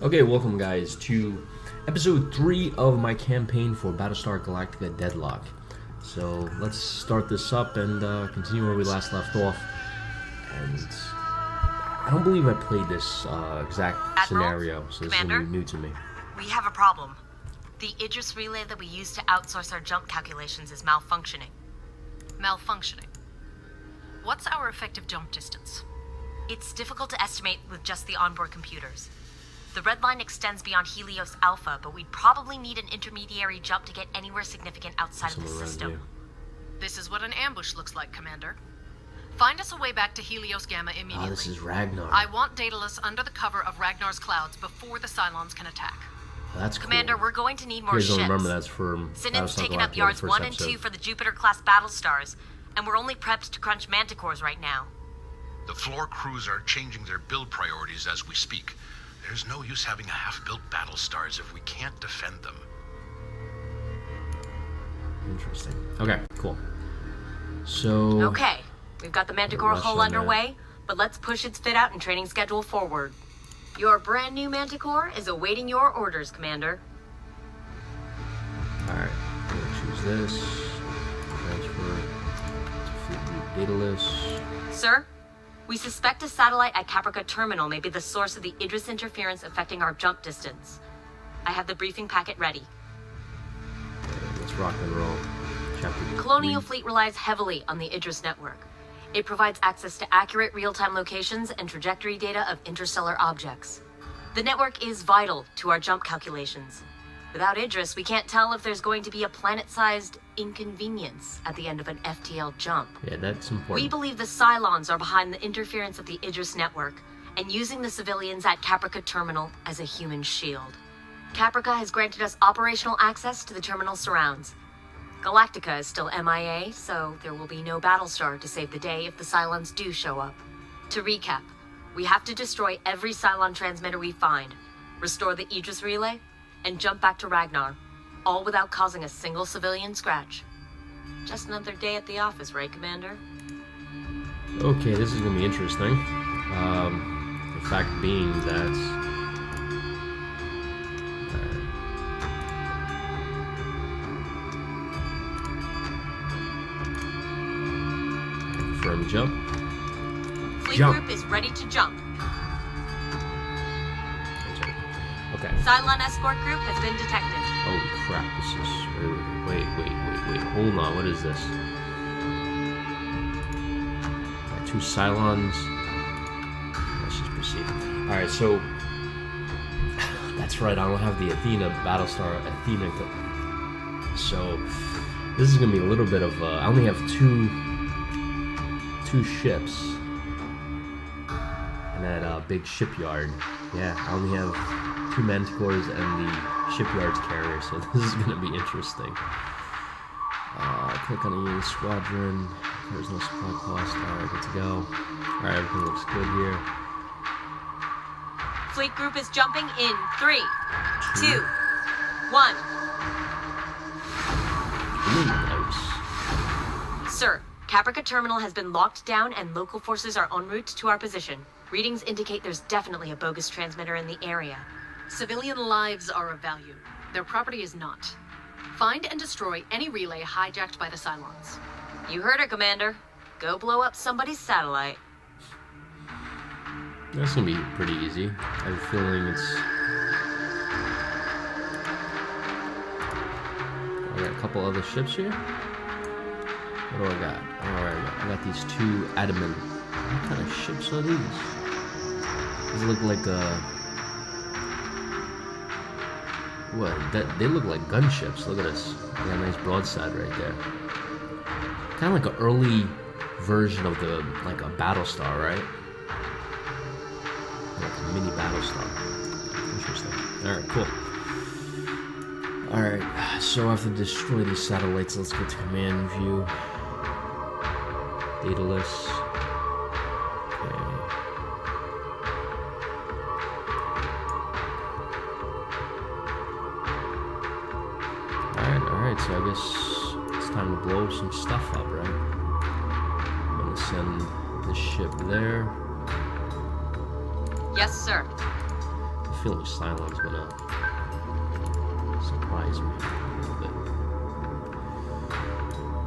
Okay, welcome guys to episode 3 of my campaign for Battlestar Galactica Deadlock. So let's start this up and continue where we last left off. And I don't believe I played this exact scenario, so this is going to be new to me. We have a problem. The Idris relay that we use to outsource our jump calculations is malfunctioning. Malfunctioning? What's our effective jump distance? It's difficult to estimate with just the onboard computers. The red line extends beyond Helios Alpha, but we'd probably need an intermediary jump to get anywhere significant outside of the system. This is what an ambush looks like, Commander. Find us a way back to Helios Gamma immediately. Ah, this is Ragnar. I want Daedalus under the cover of Ragnar's clouds before the Cylons can attack. Oh, that's cool. Commander, we're going to need more you ships. Don't remember that's from Sinan's taken up yards 1 and 2 for the Jupiter-class Battlestars, and we're only prepped to crunch Manticores right now. The floor crews are changing their build priorities as we speak. There's no use having half-built Battlestars if we can't defend them. Interesting. Okay, cool. So... Okay, we've got the Manticore hull underway, but let's push its fit-out and training schedule forward. Your brand new Manticore is awaiting your orders, Commander. Alright, I'm gonna choose this. Transfer to Daedalus. Sir? We suspect a satellite at Caprica Terminal may be the source of the Idris interference affecting our jump distance. I have the briefing packet ready. Let's rock and roll. Chapter Colonial 3. Fleet relies heavily on the Idris network. It provides access to accurate real-time locations and trajectory data of interstellar objects. The network is vital to our jump calculations. Without Idris, we can't tell if there's going to be a planet-sized inconvenience at the end of an FTL jump. Yeah, that's important. We believe the Cylons are behind the interference of the Idris network and using the civilians at Caprica Terminal as a human shield. Caprica has granted us operational access to the terminal surrounds. Galactica is still MIA, so there will be no Battlestar to save the day if the Cylons do show up. To recap, we have to destroy every Cylon transmitter we find, restore the Idris relay, and jump back to Ragnar, all without causing a single civilian scratch. Just another day at the office, right, Commander? Okay, this is gonna be interesting. The fact being that... Confirm jump. Fleet Jump. group is ready to jump. Okay. Cylon escort group has been detected. Holy crap, this is... Wait. Hold on, what is this? 2 Cylons. Let's just proceed. Alright, so... That's right, I don't have the Battlestar Athena. So, this is going to be a little bit of... I only have two ships. And that big shipyard. Yeah, I only have 2 Manticores and the shipyard's carrier, so this is going to be interesting. Click on a unit squadron. There's no supply cost. Alright, good to go. Alright, everything looks good here. Fleet group is jumping in 3, 2, 1. Nice. Sir, Caprica Terminal has been locked down and local forces are en route to our position. Readings indicate there's definitely a bogus transmitter in the area. Civilian lives are of value. Their property is not. Find and destroy any relay hijacked by the Cylons. You heard it, Commander. Go blow up somebody's satellite. That's gonna be pretty easy. I have a feeling it's... I got a couple other ships here. What do I got? Alright, I got these 2 Adamant. What kind of ships are these? These look like what? They look like gunships. Look at this. They got a nice broadside right there. Kind of like an early version of like a Battlestar, right? Like a Mini-Battlestar. Interesting. Alright, cool. Alright, so I have to destroy these satellites. Let's go to command view. Daedalus. Alright, so I guess it's time to blow some stuff up, right? I'm gonna send this ship there. Yes, sir. feeling Cylon's gonna surprise me a little bit.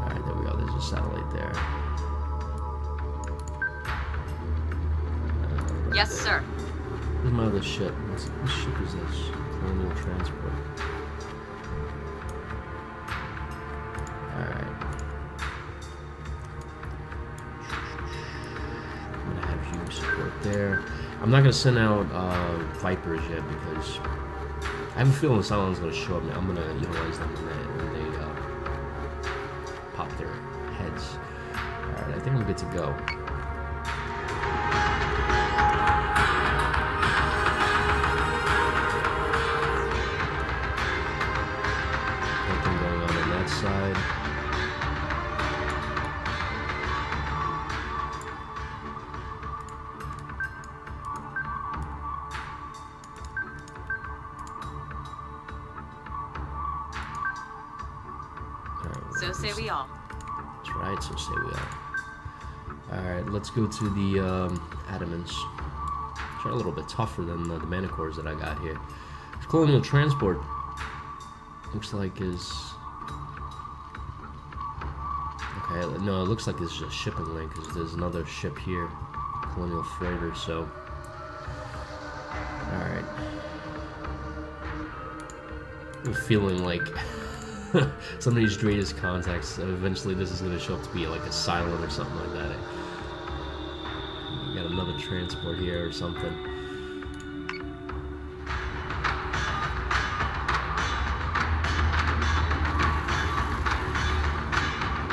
Alright, there we go. There's a satellite there. Right Yes, there. sir. Where's my other ship? What ship is this? Colonial Transport. Alright. I'm gonna have you support there. I'm not gonna send out Vipers yet because I have a feeling Cylon's gonna show up. I'm gonna utilize them when they pop their heads. Alright, I think I'm good to go. Nothing going on that side. So say we all. That's right, so say we all. Alright, let's go to the Adamants. Which are a little bit tougher than the Manicores that I got here. Colonial Transport looks like is... Okay, no, it looks like it's just shipping link because there's another ship here. Colonial Freighter, so... Alright. I'm feeling like... some of these greatest contacts, eventually this is going to show up to be like a Cylon or something like that. You got another transport here or something.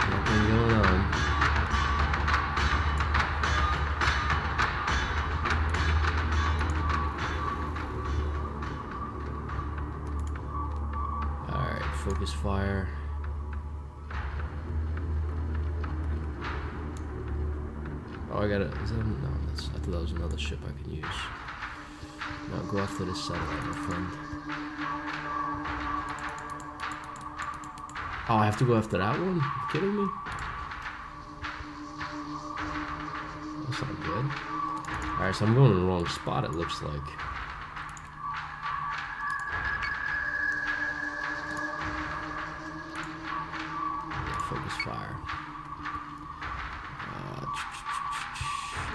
Nothing going on. Focus fire. Oh, I gotta. Is that no? That's, I thought that was another ship I can use. Now go after this satellite, my friend. Oh, I have to go after that one? You kidding me? That's not good. Alright, so I'm going in the wrong spot, it looks like. Focus fire.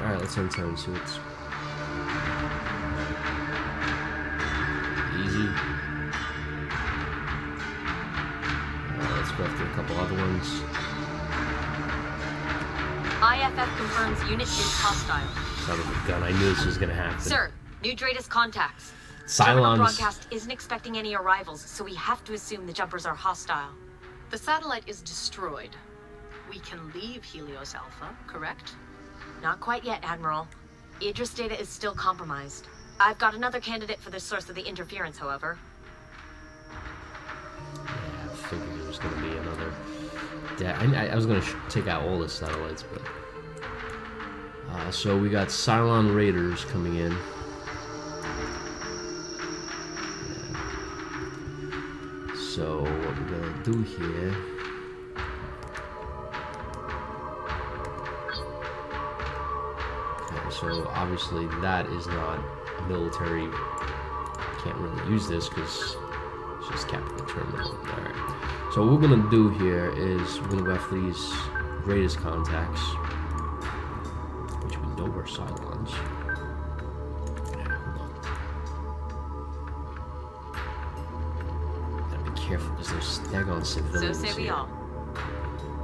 Alright, let's unturn suits. Easy. Let's go after a couple other ones. IFF confirms unit is hostile. Son of a gun, I knew this was gonna happen. Sir, new Dratus contacts. Terminal Cylons. broadcast isn't expecting any arrivals, so we have to assume the jumpers are hostile. The satellite is destroyed. We can leave Helios Alpha, correct? Not quite yet, Admiral. Idris data is still compromised. I've got another candidate for the source of the interference, however. Yeah, I figured there was gonna be another. Yeah, I was gonna take out all the satellites, but. So we got Cylon Raiders coming in. So what we're gonna do here. Okay, so obviously that is not military. Can't really use this because it's just Caprica Terminal. Alright. So what we're gonna do here is we're gonna go after these greatest contacts, which we know are Cylons. Careful because there's daggone civilians. So say we all.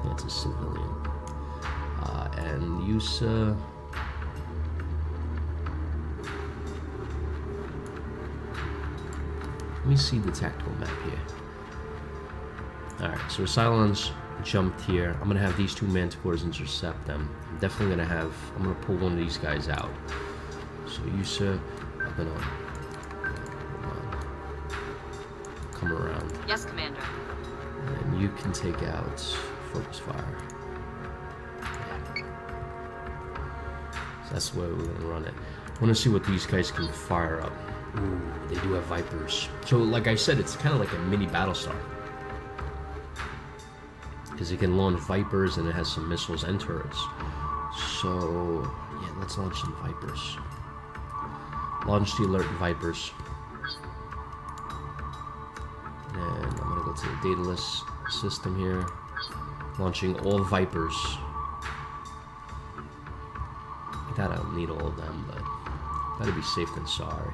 Yeah, it's a civilian. And use let me see the tactical map here. Alright, so Cylons jumped here. I'm gonna have these two Manticores intercept them. I'm gonna pull one of these guys out. So use I'm gonna come around. Yes, Commander. And you can take out focus fire. Yeah. So that's the way we're gonna run it. I wanna see what these guys can fire up. Ooh, they do have Vipers. So like I said, it's kinda like a mini Battlestar. Because it can launch Vipers and it has some missiles and turrets. So yeah, let's launch some Vipers. Launch the alert Vipers. dataless system here. Launching all Vipers. I thought I don't need all of them, but better be safe than sorry.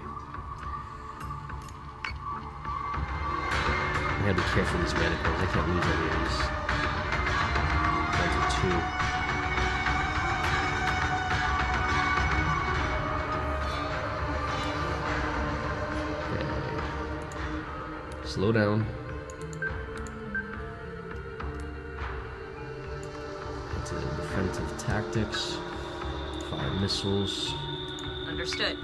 I gotta be careful with these manacles. I can't lose any of these. Down to 2. Okay. Slow down. Into defensive tactics. Fire missiles. Understood.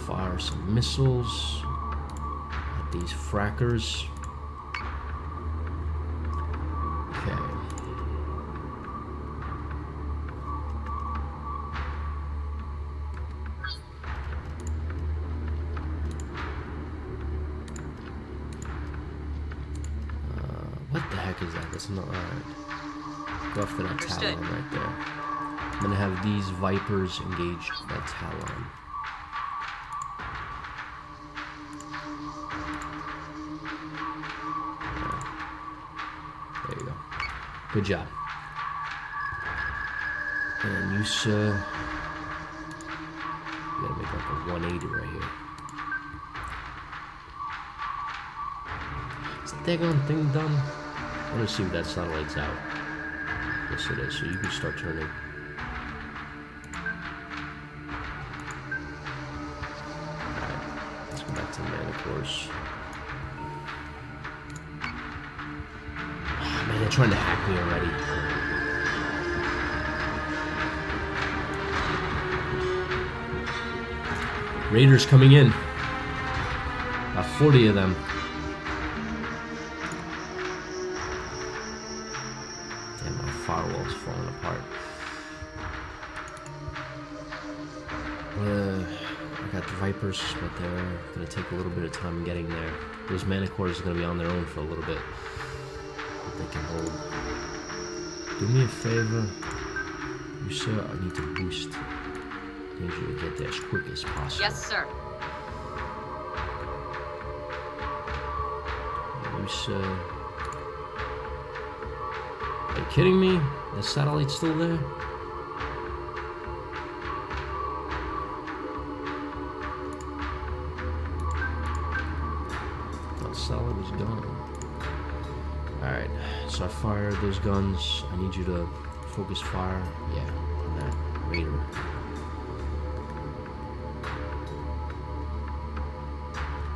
Fire some missiles at these frackers. Okay. What the heck is that? That's not alright. Go after that Talon right there. I'm gonna have these Vipers engage that Talon. There you go. Good job. And you, sir, you gotta make like a 180 right here. Is the daggone thing done? I want to see if that satellite's out. Yes, it is. So you can start turning. Alright, let's go back to the Manticores. Man, they're trying to hack me already. Raiders coming in. About 40 of them. Damn, my firewall's falling apart. I got the Vipers, but they're going to take a little bit of time getting there. Those Manticores are going to be on their own for a little bit. They can hold. Do me a favor. You, sir, I need to boost. I need you to get there as quick as possible. Yes, sir. You, sir. Are you kidding me? The satellite's still there? That satellite was gone. Alright, so I fired those guns. I need you to focus fire. Yeah, on that Raider.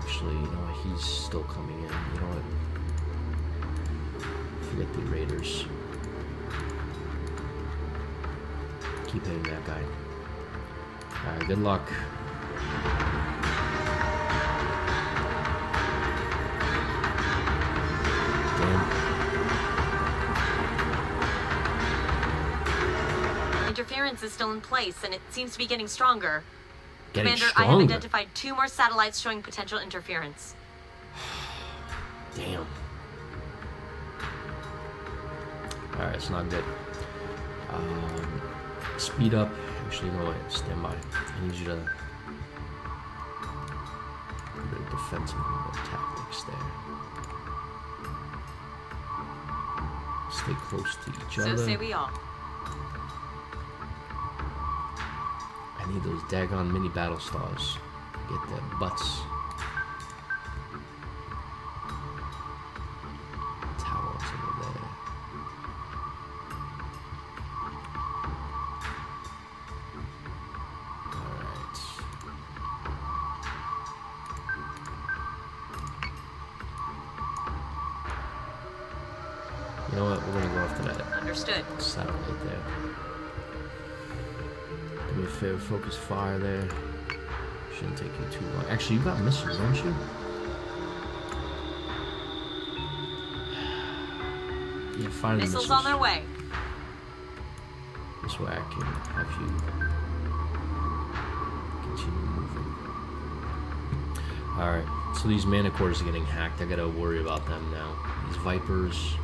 Actually, you know what? He's still coming in. You know what? Forget the Raiders. Keep hitting that guy. Alright, good luck. Interference is still in place, and it seems to be getting stronger. Getting Commander, stronger? I have identified 2 more satellites showing potential interference. Damn. Alright, it's not good. Speed up. Actually, no, wait. Stand by. I need you to put a bit of defensive tactics there. Stay close to each other. So say we all. I need those daggone Mini-Battlestars. Get their butts. Towers over there. Alright. You know what? We're gonna go after that Understood. satellite there. Do me a favor, focus fire there. Shouldn't take you too long. Actually, you got missiles, don't you? Yeah, fire the missiles. Missiles on their way. This way I can have you continue moving. Alright, so these Manticores are getting hacked. I gotta worry about them now. These Vipers.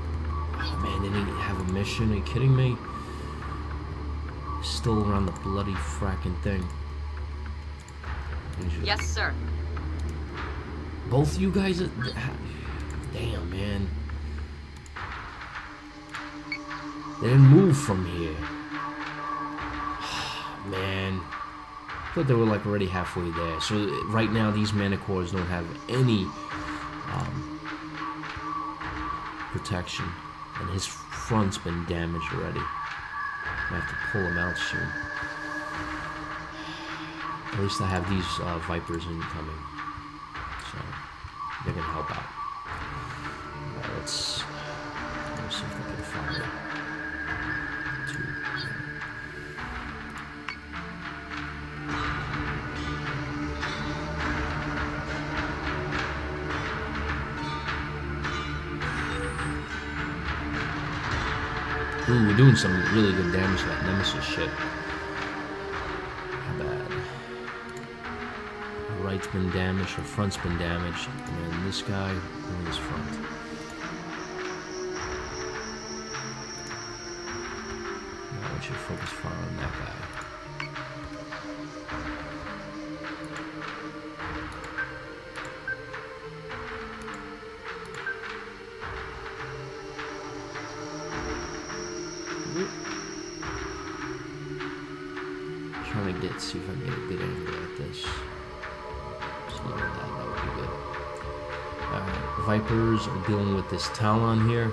Oh man, they need to have a mission. Are you kidding me? Still around the bloody fracking thing. Yes, sir. Both you guys are... Damn, man. They didn't move from here. Man. I thought they were like already halfway there. So right now these Manticores don't have any protection. And his front's been damaged already. I have to pull him out soon. At least I have these Vipers incoming. So they're gonna help out. Alright, let's see if they can fire. Ooh, we're doing some really good damage to that Nemesis shit. How bad? Her right's been damaged, her front's been damaged, and then this guy, only his front. Now I want you to focus fire on that guy. Trying to see if I can get a good angle at this. Something like that would be good. Vipers are dealing with this Talon here.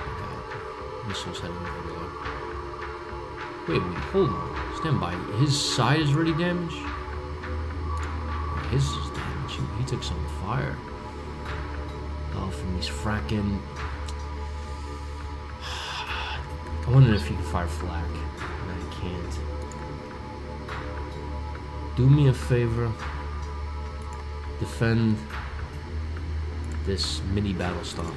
Okay. Missiles heading over there. Wait, hold on. Stand by. His side is already damaged? His is damaged. He took some fire. Oh, from these fracking... I wondered if you could fire flak. And I can't. Do me a favor. Defend this Mini-Battlestar.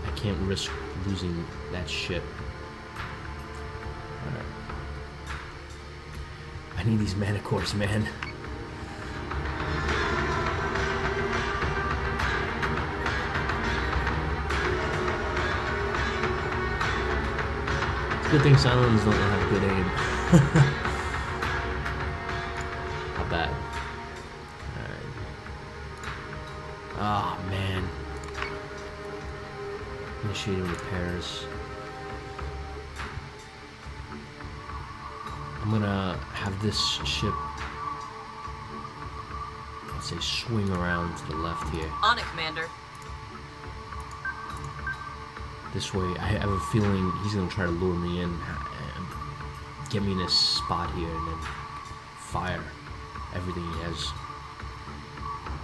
I can't risk losing that ship. Alright. I need these Manticores, man. Good thing Cylons don't have good aim. Not bad. Alright. Oh, man. Initiating repairs. I'm gonna have this ship, let's say, swing around to the left here. On it, Commander. This way, I have a feeling he's gonna try to lure me in and get me in this spot here and then fire everything he has.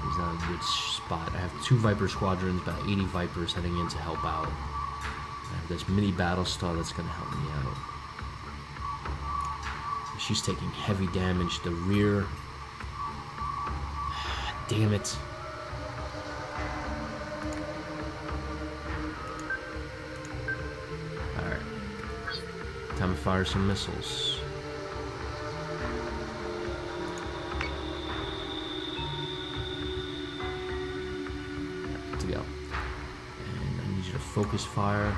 He's not in a good spot. I have 2 Viper squadrons, about 80 Vipers heading in to help out. I have this Mini-Battlestar that's gonna help me out. She's taking heavy damage. The rear. Damn it. Time to fire some missiles. Good to go. And I need you to focus fire.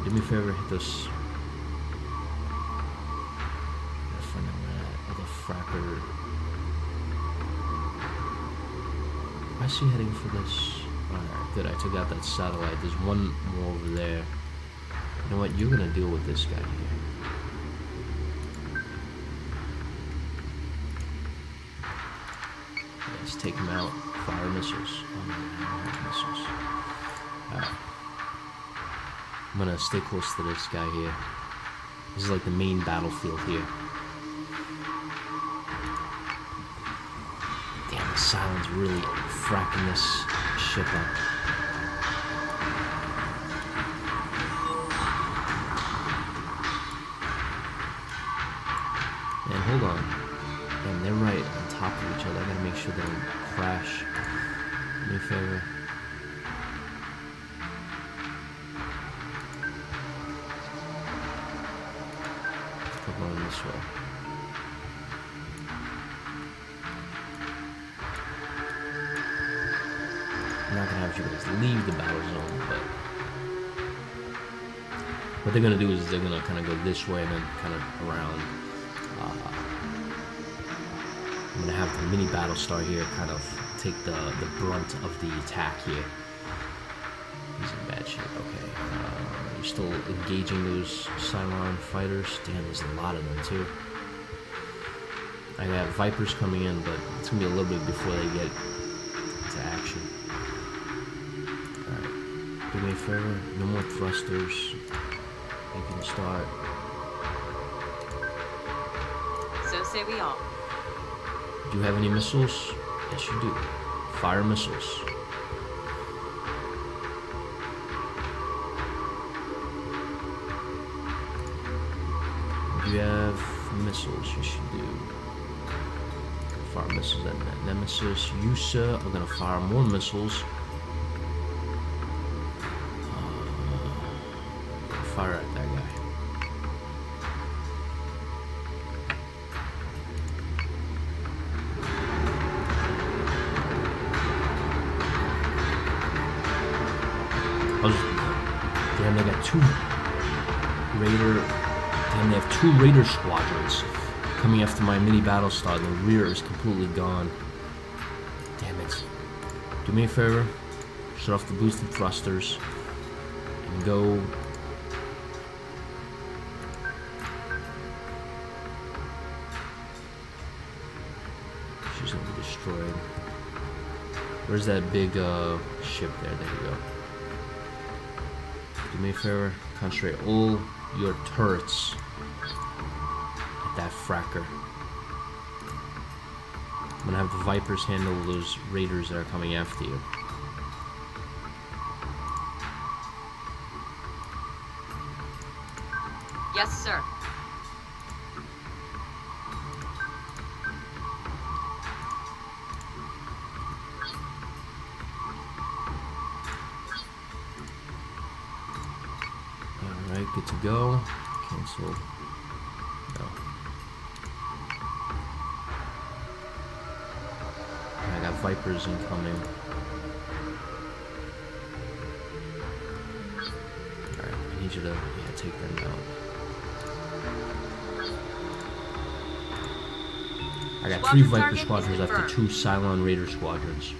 Do me a favor, hit this. Gotta find out where that other fracker. Why is she heading for this? Alright, good. I took out that satellite. There's one more over there. You know what? You're gonna deal with this guy here. Let's take him out. Fire missiles. Oh, no, I don't have missiles. Alright. I'm gonna stay close to this guy here. This is like the main battlefield here. Damn, the Cylons really fracking this ship up. And hold on. And they're right on top of each other. I gotta make sure they don't crash. Do me a favor. Let's go going this way. not gonna have you guys leave the battle zone, but what they're gonna do is they're gonna kind of go this way and then kind of around. I'm gonna have the Mini-Battlestar here kind of take the brunt of the attack here. He's in bad shape. Okay, you're still engaging those Cylon fighters. Damn, there's a lot of them too. I got Vipers coming in, but it's gonna be a little bit before they get to action. Alright, do me a favor, no more thrusters. You can start. So say we all. Do you have any missiles? Yes, you do. Fire missiles. Do you have missiles? Yes, you do. Fire missiles at Nemesis. You, sir, are gonna fire more missiles. Fire at that guy. Damn, they got two Raider. Damn, they have two Raider squadrons coming after my Mini-Battlestar. The rear is completely gone. Damn it. Do me a favor. Shut off the boosted thrusters. And go. She's gonna be destroyed. Where's that big ship there? There you go. Do me a favor. Concentrate all your turrets at that fracker. I'm gonna have the Vipers handle those Raiders that are coming after you. Yes, sir. Alright, good to go. Cancel. No. I got Vipers incoming. Alright, I need you to take them down. I got 3 Viper squadrons after 2 Cylon Raider squadrons.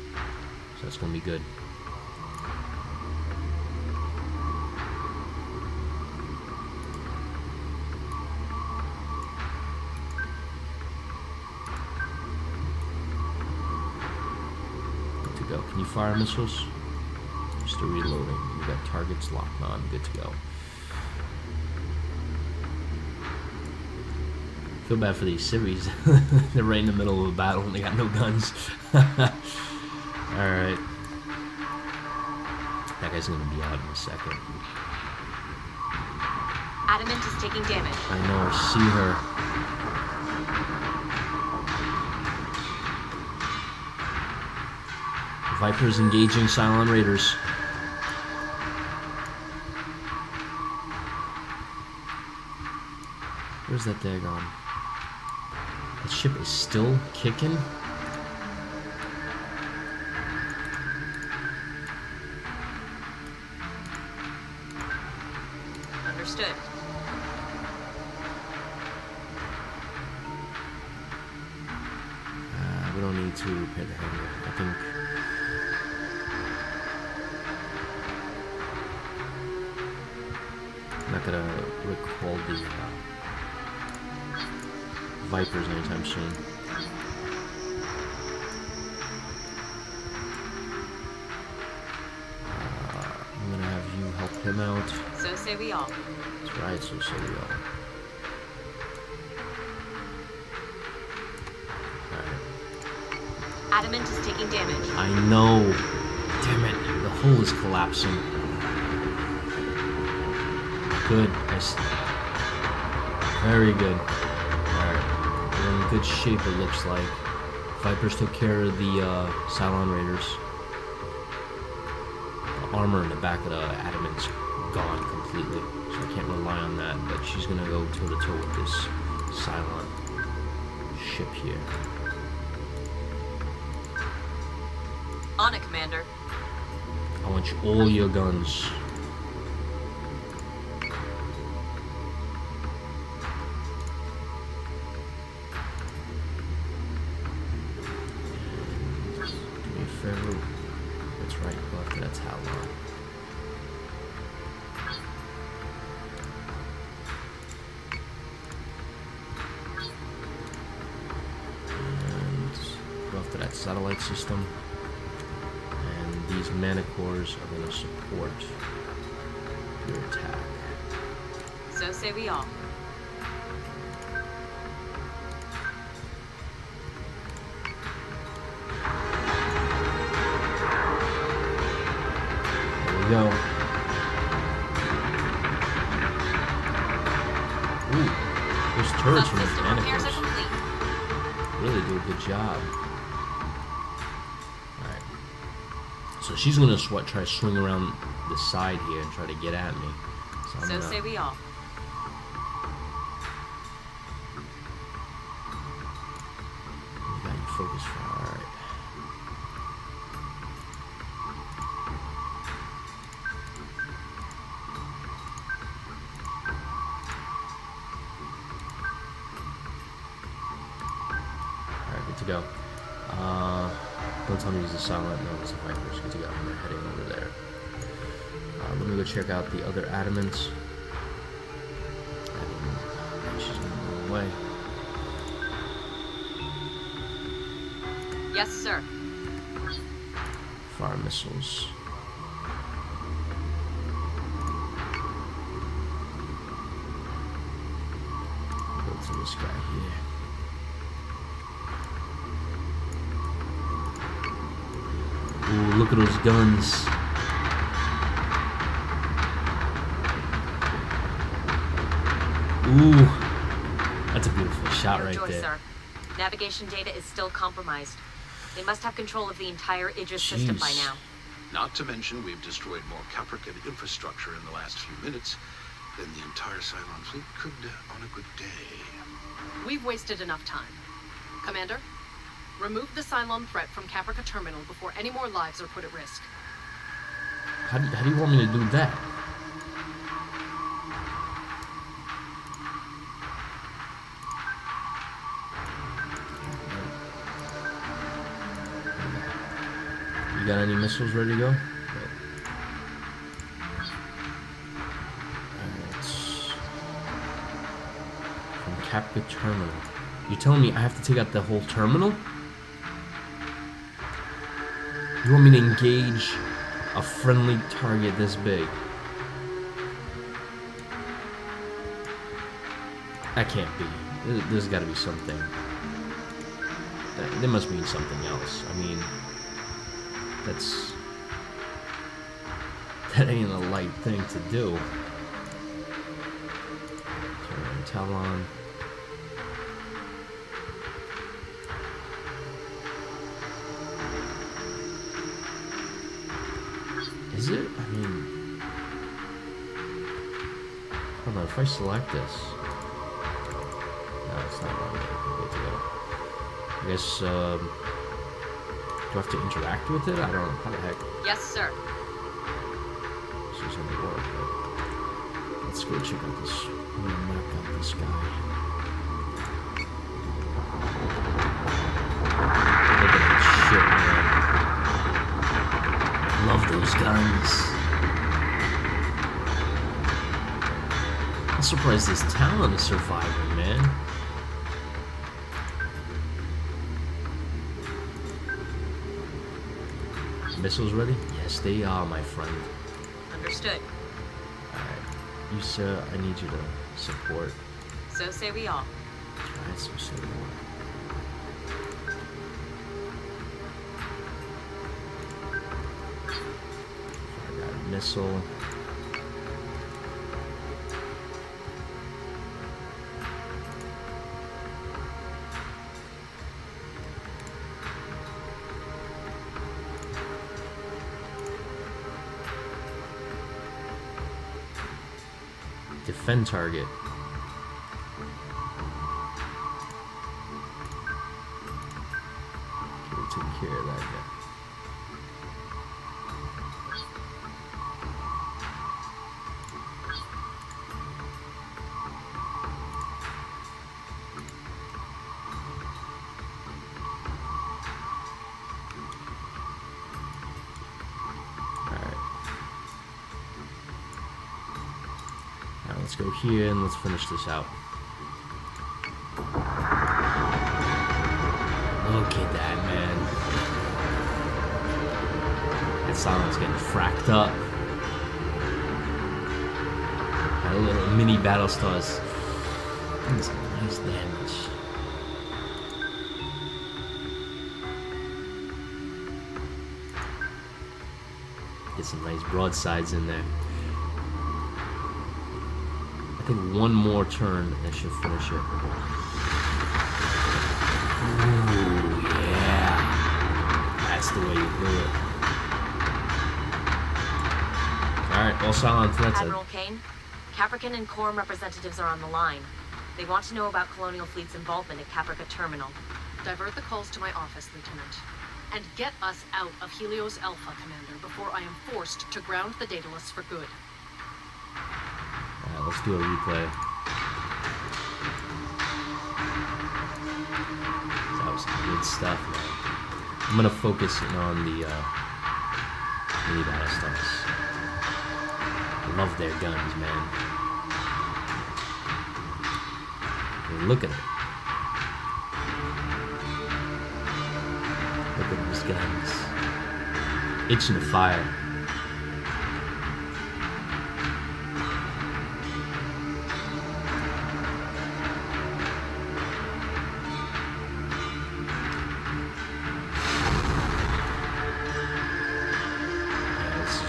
So that's gonna be good. Go. Can you fire missiles? Still reloading. We got targets locked on. Good to go. Feel bad for these civvies. They're right in the middle of a battle and they got no guns. Alright. That guy's gonna be out in a second. Adamant is taking damage. I know, I see her. Vipers engaging Cylon Raiders. Where's that daggone? That ship is still kicking? Understood. We don't need to repair the hangar. I think. I'm not gonna recall the Vipers anytime soon. I'm gonna have you help him out. So say we all. That's right, so say we all. Alright. Adamant is taking damage. I know. Damn it, the hull is collapsing. Good. Nice. Very good. Alright. We're in good shape, it looks like. Vipers took care of the Cylon Raiders. The armor in the back of the Adamant's gone completely, so I can't rely on that, but she's gonna go toe-to-toe with this Cylon ship here. On it, Commander. I want all your guns. Do me a favor. That's right, go after that tower. And go after that satellite system. And these manticores are going to support your attack. So say we all. There we go. Ooh, those turrets from those Subsystem repairs are manticores complete. really do a good job. Alright. So she's gonna try to swing around the side here and try to get at me. So I'm So gonna, say we all. You got your focus fire. Alright. Alright, good to go. Don't tell me he's a silent. No, it's a Vipers. Good to go. We're heading over there. Let me go check out the other adamants. She's gonna move away. Yes, sir. Fire missiles. Go to this guy here. Ooh, look at those guns. Ooh, that's a beautiful shot right Joy, there. sir. Navigation data is still compromised. They must have control of the entire Idris system by Jeez. now. Not to mention, we've destroyed more Capricorn infrastructure in the last few minutes than the entire Cylon fleet could on a good day. We've wasted enough time. Commander, remove the Cylon threat from Caprica Terminal before any more lives are put at risk. How do you want me to do that? You got any missiles ready to go? Alright. From Capca Terminal. You're telling me I have to take out the whole terminal? You want me to engage a friendly target this big? That can't be. There's got to be something. There must mean something else. I mean, that ain't a light thing to do. Turn Talon. Is it? I mean, hold on. If I select this, no, it's not wrong. Good to go. I guess. Do I have to interact with it? I don't know. How the heck? Yes, sir. This is gonna work, but let's go check out this. I'm gonna knock out this guy. Look at that shit, man. Love those guns. I'm surprised this Talon is surviving, man. Missiles ready? Yes, they are, my friend. Understood. Alright. You, sir, I need you to support. So say we all. Alright, so say more. I got a missile. Defend target. Okay, we took care of that guy. Now let's go here and let's finish this out. Look at that, man. That Cylon's getting fracked up. Got a little mini Battlestars. Doing some nice damage. Get some nice broadsides in there. I think one more turn and should finish it. Ooh, yeah. That's the way you do it. Alright, all Cylon threats. Admiral Kane, Caprican and Quorum representatives are on the line. They want to know about Colonial Fleet's involvement at Caprica Terminal. Divert the calls to my office, Lieutenant. And get us out of Helios Alpha, Commander, before I am forced to ground the Daedalus for good. Alright, let's do a replay. That was some good stuff, man. I'm gonna focus in on the Mini-Battlestars. I love their guns, man. I mean, look at it. Look at those guns. Itching to fire.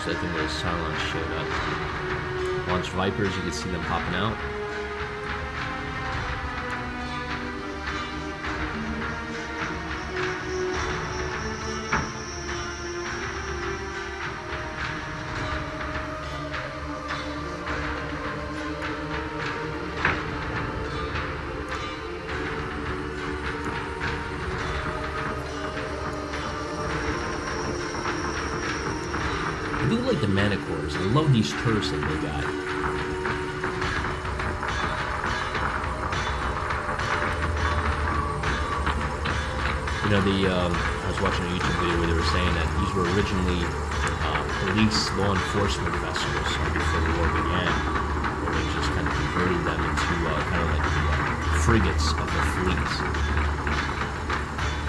I think those Cylons showed up. Launch Vipers, you can see them popping out. I do like the Manicores. I love these turrets that they got. You know, I was watching a YouTube video where they were saying that these were originally police law enforcement vessels before the war began. Where they just kind of converted them into kind of like the frigates of the fleet.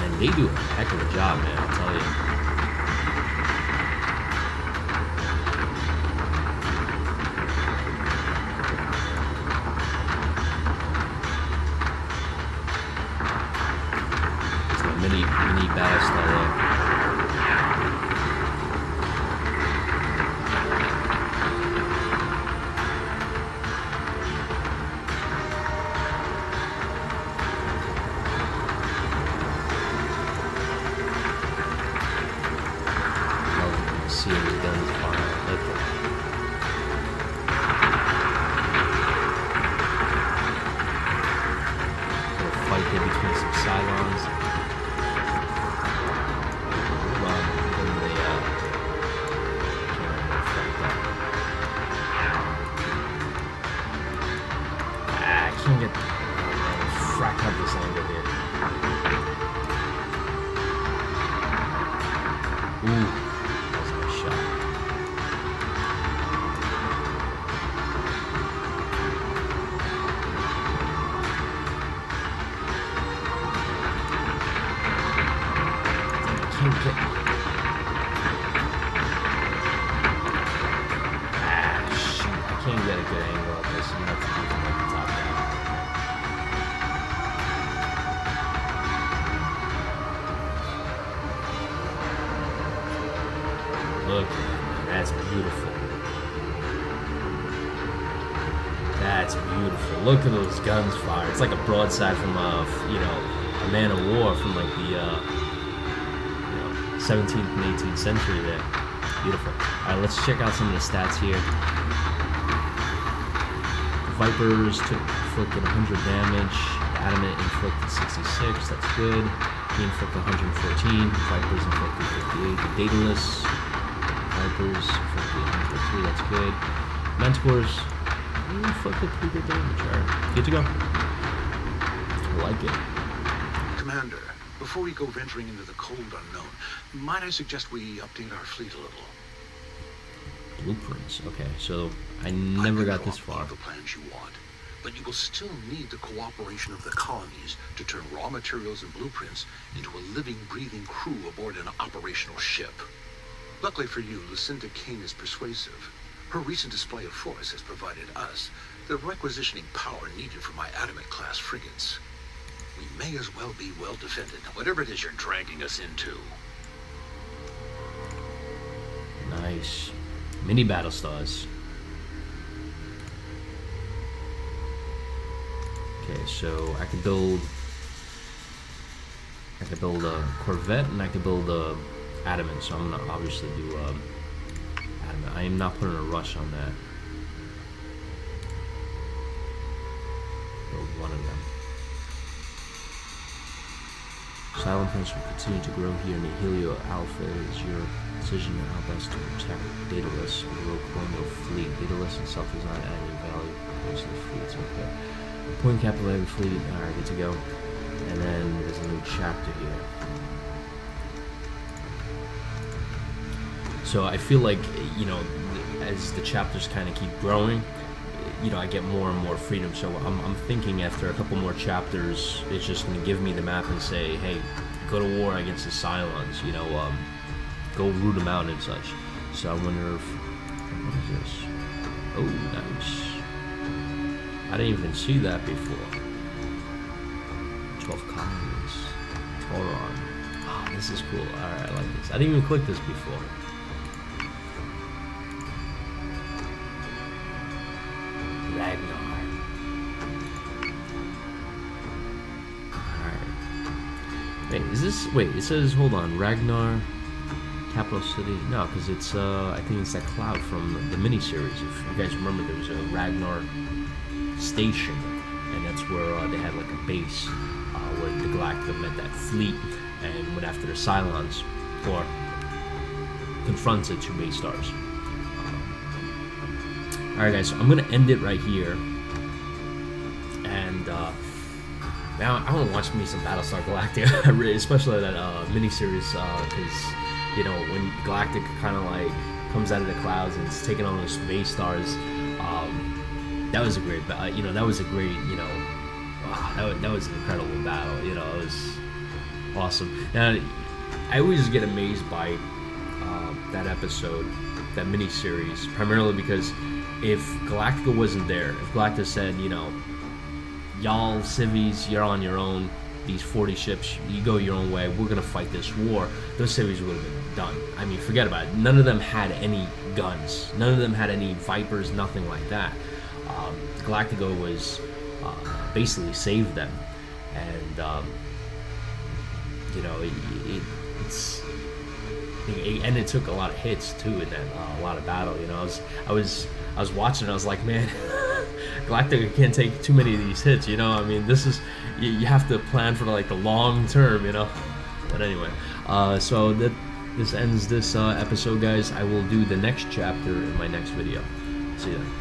And they do a heck of a job, man, I'll tell you. Mini-Battlestar there. Love seeing the guns fire. Look at it. Little fight there between some Cylons. Can't get frack up this angle here. Ooh, that was a nice shot. I can't get. Shoot! I can't get a good angle at this. I'm gonna have to do from like the top down. Look, that's beautiful. That's beautiful. Look at those guns fire. It's like a broadside from a man of war from like the 17th and 18th century there. Beautiful. All right, let's check out some of the stats here. Vipers inflicted 100 damage. Adamant inflicted 66. That's good. He inflicted 114. Vipers inflicted 58. The Daedalus. Vipers inflicted 103. That's good. Mentors inflicted pretty good damage. Alright, good to go. I like it. Commander, before we go venturing into the cold unknown, might I suggest we update our fleet a little? Blueprints. Okay, so I never got this far. The plans you want, but you will still need the cooperation of the colonies to turn raw materials and blueprints into a living, breathing crew aboard an operational ship. Luckily for you, Lucinda Kane is persuasive. Her recent display of force has provided us the requisitioning power needed for my Adamant-class frigates. We may as well be well defended, whatever it is you're dragging us into. Nice. Mini-Battlestars. Okay, so I could build a Corvette and I could build a Adamant, so I'm gonna obviously do Adamant. I am not putting a rush on that. Build one of them. Silent Prince will continue to grow here in the Helio Alpha. Is your decision on how best to protect Daedalus with the Rogue Colonial Fleet. Daedalus itself does not add any value to the fleets. Okay. Point capital every fleet. Alright, good to go. And then there's a new chapter here. So I feel like, you know, as the chapters kind of keep growing, you know, I get more and more freedom. So I'm thinking after a couple more chapters, it's just going to give me the map and say, hey, go to war against the Cylons, you know, go root them out and such. So I wonder if, what is this? Oh, nice. I didn't even see that before. 12 colonies. Tauron. Oh, this is cool. Alright, I like this. I didn't even click this before. Ragnar. Alright. Wait, is this... Wait, it says... Hold on. Ragnar... Capital City? No, because it's... I think it's that cloud from the miniseries. If you guys remember, there was a Ragnar station. And that's where they had like a base. Where the Galactica met that fleet and went after the Cylons. Or... confronted two base stars. Alright guys, so I'm going to end it right here. And now I want to watch me some Battlestar Galactica, especially that miniseries, because, you know, when Galactica kind of like comes out of the clouds and it's taking on those base stars, that was a great, you know, that was a great, you know, wow, that was an incredible battle, you know, it was awesome. Now, I always get amazed by that episode, that miniseries, primarily because if Galactica wasn't there, if Galactica said, you know, y'all civvies, you're on your own, these 40 ships, you go your own way, we're gonna fight this war, those civvies would have been done. I mean, forget about it. None of them had any guns. None of them had any Vipers, nothing like that. Galactica was basically saved them. And, you know, and it took a lot of hits too in that a lot of battle. You know, I was watching. I was like, man, Galactica can't take too many of these hits. You know, I mean, this is you have to plan for like the long term. You know, but anyway, so this ends this episode, guys. I will do the next chapter in my next video. See you then.